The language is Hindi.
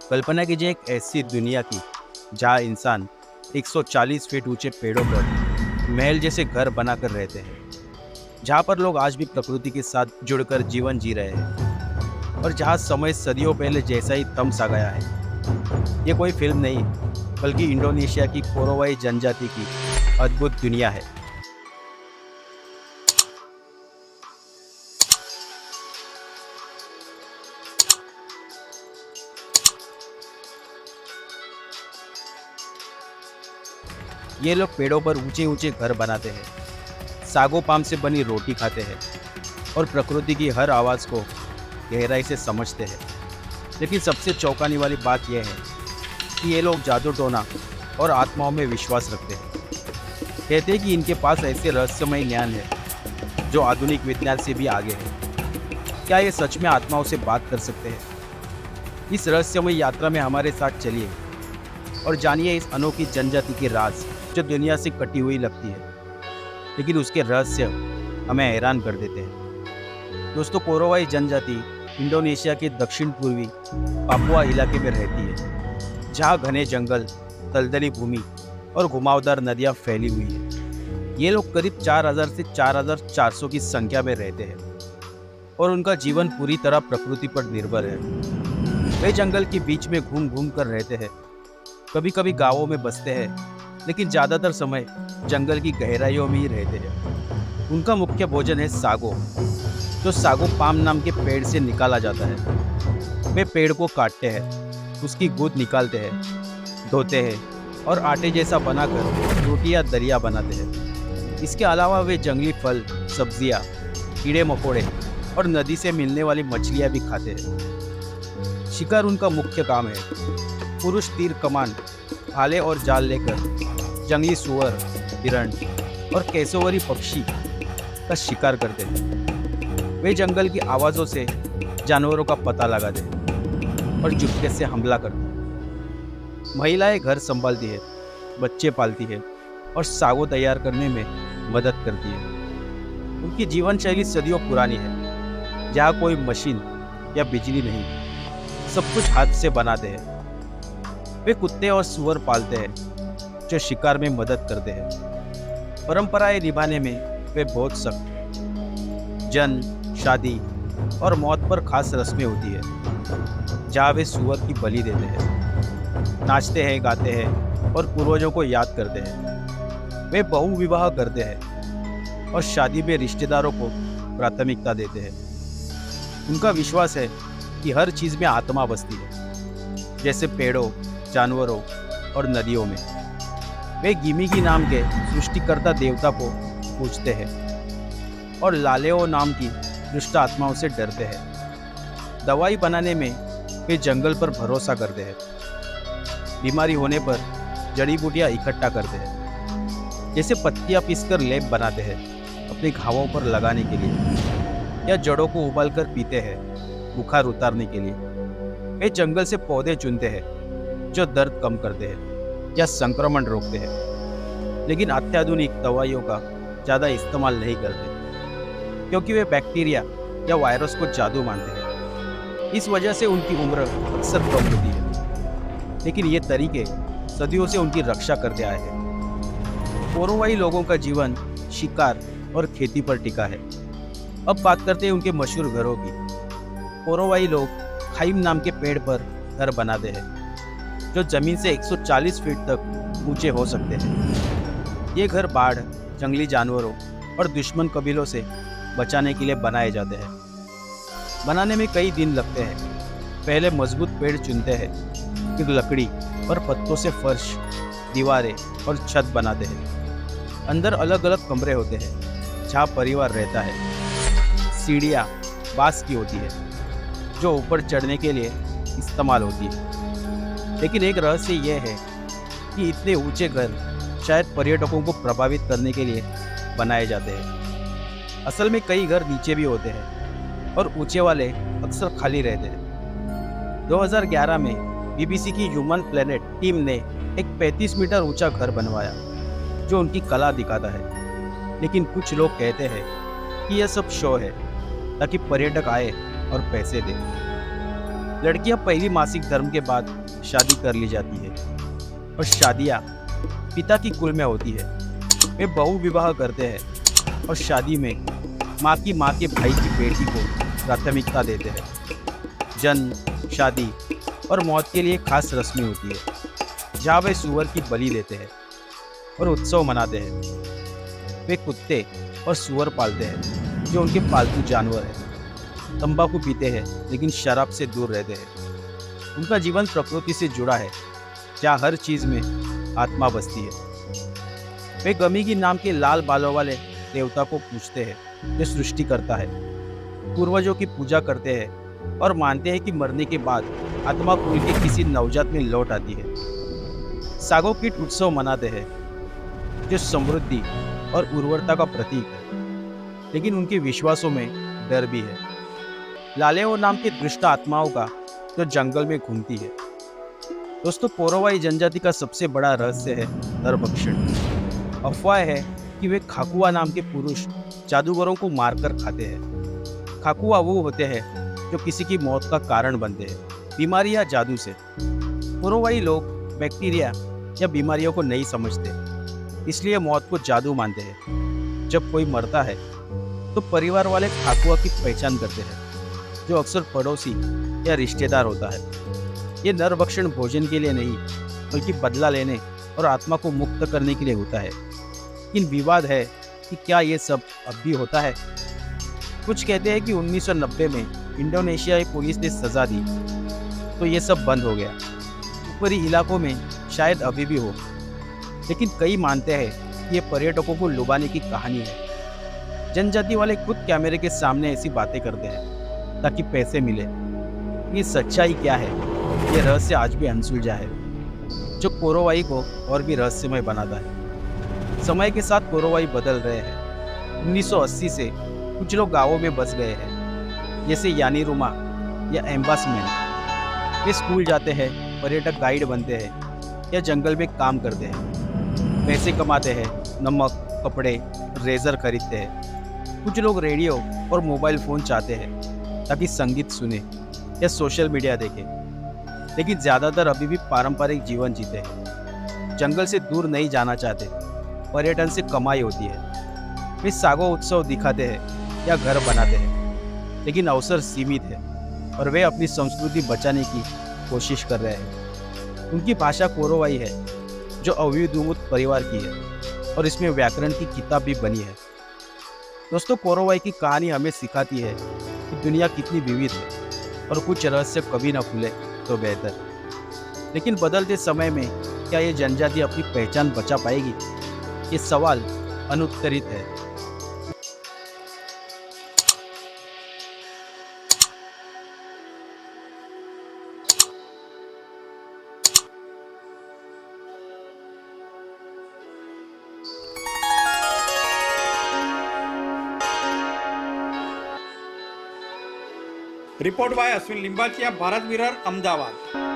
कल्पना कीजिए एक ऐसी दुनिया की जहाँ इंसान 140 फीट ऊंचे पेड़ों पर महल जैसे घर बनाकर रहते हैं, जहाँ पर लोग आज भी प्रकृति के साथ जुड़कर जीवन जी रहे हैं और जहाँ समय सदियों पहले जैसा ही थम सा गया है। ये कोई फिल्म नहीं बल्कि इंडोनेशिया की कोरोवाई जनजाति की अद्भुत दुनिया है। ये लोग पेड़ों पर ऊंचे ऊंचे घर बनाते हैं, सागो पाम से बनी रोटी खाते हैं और प्रकृति की हर आवाज़ को गहराई से समझते हैं। लेकिन सबसे चौंकाने वाली बात यह है कि ये लोग जादू टोना और आत्माओं में विश्वास रखते हैं। कहते हैं कि इनके पास ऐसे रहस्यमय ज्ञान है जो आधुनिक विज्ञान से भी आगे है। क्या ये सच में आत्माओं से बात कर सकते हैं? इस रहस्यमय यात्रा में हमारे साथ चलिए और जानिए इस अनोखी जनजाति के राज जो दुनिया से कटी हुई लगती है, लेकिन उसके रहस्य हमें हैरान कर देते हैं। दोस्तों, कोरोवाई जनजाति इंडोनेशिया के दक्षिण पूर्वी पापुआ इलाके में रहती है, जहाँ घने जंगल, दलदली भूमि और घुमावदार नदियाँ फैली हुई है। ये लोग करीब 4000 से 4400 की संख्या में रहते हैं और उनका जीवन पूरी तरह प्रकृति पर निर्भर है। वे जंगल के बीच में घूम घूम कर रहते हैं, कभी कभी गांवों में बसते हैं, लेकिन ज़्यादातर समय जंगल की गहराइयों में ही रहते हैं। उनका मुख्य भोजन है सागो, जो सागो पाम नाम के पेड़ से निकाला जाता है। वे पेड़ को काटते हैं, उसकी गूद निकालते हैं, धोते हैं और आटे जैसा बनाकर रोटी या दलिया बनाते हैं। इसके अलावा वे जंगली फल, सब्जियां, कीड़े मकोड़े और नदी से मिलने वाली मछलियां भी खाते हैं। शिकार उनका मुख्य काम है। पुरुष तीर कमान, भाले और जाल लेकर जंगली सुअर, हिरण और कैसोवरी पक्षी का शिकार करते हैं। वे जंगल की आवाज़ों से जानवरों का पता लगाते हैं और चुपके से हमला करते हैं। महिलाएं घर संभालती है, बच्चे पालती है और सागो तैयार करने में मदद करती है। उनकी जीवन शैली सदियों पुरानी है, जहाँ कोई मशीन या बिजली नहीं, सब कुछ हाथ से बनाते हैं। वे कुत्ते और सुअर पालते हैं जो शिकार में मदद करते हैं। परंपराएं निभाने में वे बहुत सख्त हैं। जन्म, शादी और मौत पर खास रस्में होती है, जहाँ वे सुअर की बलि देते हैं, नाचते हैं, गाते हैं और पूर्वजों को याद करते हैं। वे बहु विवाह करते हैं और शादी में रिश्तेदारों को प्राथमिकता देते हैं। उनका विश्वास है कि हर चीज़ में आत्मा बसती है, जैसे पेड़ों, जानवरों और नदियों में। वे गिमिगी नाम के सृष्टिकर्ता देवता को पूजते हैं और लालेओ नाम की दुष्ट आत्माओं से डरते हैं। दवाई बनाने में वे जंगल पर भरोसा करते हैं। बीमारी होने पर जड़ी बूटियां इकट्ठा करते हैं, जैसे पत्तियां पीसकर लेप बनाते हैं अपने घावों पर लगाने के लिए, या जड़ों को उबालकर पीते हैं बुखार उतारने के लिए। वे जंगल से पौधे चुनते हैं जो दर्द कम करते हैं या संक्रमण रोकते हैं, लेकिन अत्याधुनिक दवाइयों का ज़्यादा इस्तेमाल नहीं करते, क्योंकि वे बैक्टीरिया या वायरस को जादू मानते हैं। इस वजह से उनकी उम्र अक्सर कम होती है, लेकिन ये तरीके सदियों से उनकी रक्षा करते आए हैं। कोरोवाई लोगों का जीवन शिकार और खेती पर टिका है। अब बात करते हैं उनके मशहूर घरों की। कोरोवाई लोग खाइम नाम के पेड़ पर घर बनाते हैं, जो जमीन से 140 फीट तक ऊंचे हो सकते हैं। ये घर बाढ़, जंगली जानवरों और दुश्मन कबीलों से बचाने के लिए बनाए जाते हैं। बनाने में कई दिन लगते हैं। पहले मजबूत पेड़ चुनते हैं, फिर लकड़ी और पत्तों से फर्श, दीवारें और छत बनाते हैं। अंदर अलग अलग कमरे होते हैं जहाँ परिवार रहता है। सीढ़ियाँ बांस की होती है जो ऊपर चढ़ने के लिए इस्तेमाल होती है। लेकिन एक रहस्य यह है कि इतने ऊंचे घर शायद पर्यटकों को प्रभावित करने के लिए बनाए जाते हैं। असल में कई घर नीचे भी होते हैं और ऊंचे वाले अक्सर खाली रहते हैं। 2011 में बीबीसी की ह्यूमन प्लेनेट टीम ने एक 35 मीटर ऊंचा घर बनवाया जो उनकी कला दिखाता है। लेकिन कुछ लोग कहते हैं कि यह सब शो है ताकि पर्यटक आए और पैसे दें। लड़कियां पहली मासिक धर्म के बाद शादी कर ली जाती है और शादियां पिता की कुल में होती है। वे बहु विवाह करते हैं और शादी में माँ के भाई की बेटी को प्राथमिकता देते हैं। जन्म, शादी और मौत के लिए खास रस्में होती है जहाँ वे सूअर की बलि देते हैं और उत्सव मनाते हैं। वे कुत्ते और सूअर पालते हैं जो उनके पालतू जानवर हैं। तंबाकू पीते हैं लेकिन शराब से दूर रहते हैं। उनका जीवन प्रकृति से जुड़ा है जहाँ हर चीज में आत्मा बसती है। वे गमीगी नाम के लाल बालों वाले देवता को पूजते हैं जो सृष्टि करता है। पूर्वजों की पूजा करते हैं और मानते हैं कि मरने के बाद आत्मा कुल के किसी नवजात में लौट आती है। सागो कीट उत्सव मनाते हैं जो समृद्धि और उर्वरता का प्रतीक है, लेकिन उनके विश्वासों में डर भी है। लालेओ नाम की दुष्ट आत्माओं का जो जंगल में घूमती है। दोस्तों, कोरोवाई जनजाति का सबसे बड़ा रहस्य है नरभक्षण। अफवाह है कि वे खाकुआ नाम के पुरुष जादूगरों को मारकर खाते हैं। खाकुआ वो होते हैं जो किसी की मौत का कारण बनते हैं, बीमारी या जादू से। कोरोवाई लोग बैक्टीरिया या बीमारियों को नहीं समझते, इसलिए मौत को जादू मानते हैं। जब कोई मरता है तो परिवार वाले खाकुआ की पहचान करते हैं, जो अक्सर पड़ोसी या रिश्तेदार होता है। ये नरभक्षण भोजन के लिए नहीं, बल्कि बदला लेने और आत्मा को मुक्त करने के लिए होता है। लेकिन विवाद है कि क्या ये सब अब भी होता है। कुछ कहते हैं कि 1990 में इंडोनेशियाई पुलिस ने सजा दी तो ये सब बंद हो गया। ऊपरी इलाकों में शायद अभी भी हो, लेकिन कई मानते हैं कि ये पर्यटकों को लुभाने की कहानी है। जनजाति वाले खुद कैमरे के सामने ऐसी बातें करते हैं ताकि पैसे मिले। ये सच्चाई क्या है, ये रहस्य आज भी अनसुलझा है, जो कोरोवाई को और भी रहस्यमय बनाता है। समय के साथ कोरोवाई बदल रहे हैं। 1980 से कुछ लोग गांवों में बस गए हैं, जैसे यानीरुमा या एम्बासमेंट। वे स्कूल जाते हैं, पर्यटक गाइड बनते हैं या जंगल में काम करते हैं। पैसे कमाते हैं, नमक, कपड़े, रेजर खरीदते हैं। कुछ लोग रेडियो और मोबाइल फ़ोन चाहते हैं ताकि संगीत सुने या सोशल मीडिया देखें। लेकिन ज़्यादातर अभी भी पारंपरिक जीवन जीते हैं, जंगल से दूर नहीं जाना चाहते। पर्यटन से कमाई होती है। वे सागो उत्सव दिखाते हैं या घर बनाते हैं, लेकिन अवसर सीमित है और वे अपनी संस्कृति बचाने की कोशिश कर रहे हैं। उनकी भाषा कोरोवाई है, जो अविदुमुत परिवार की है, और इसमें व्याकरण की किताब भी बनी है। दोस्तों, कोरोवाई की कहानी हमें सिखाती है कि दुनिया कितनी विविध है और कुछ रहस्य कभी ना खुले तो बेहतर। लेकिन बदलते समय में क्या ये जनजाति अपनी पहचान बचा पाएगी? ये सवाल अनुत्तरित है। रिपोर्ट बाय अश्विन लिंबाचिया, भारत विरर, अहमदाबाद।